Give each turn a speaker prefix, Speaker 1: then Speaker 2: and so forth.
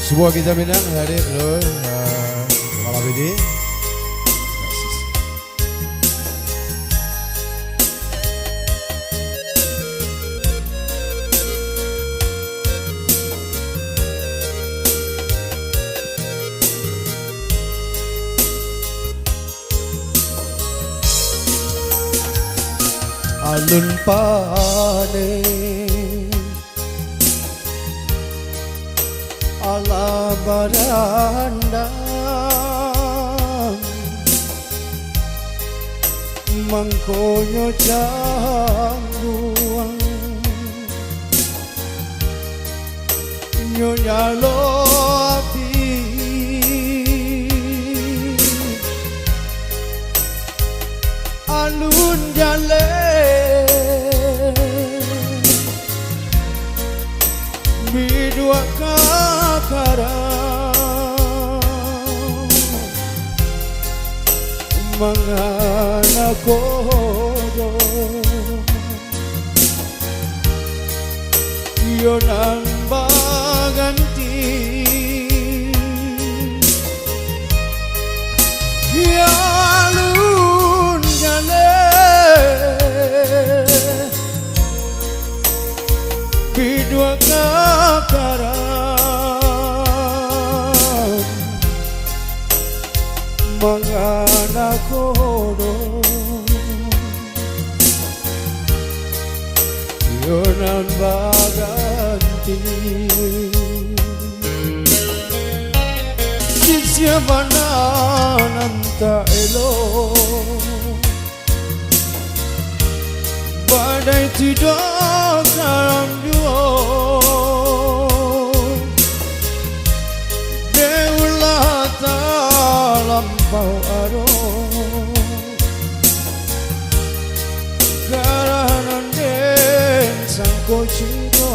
Speaker 1: Sebuah kita Minang hadir loh, malam ini. Alun pane ala baranda mangkonyo cangguang nyonya lopi alun jale bidua kakara mangana kodo yonan baganti alun jale bidua kakara mangana kodo yonan baganti sisya banananta elo badai tidak karam juo deulah talampau aro garanan den sangko cinta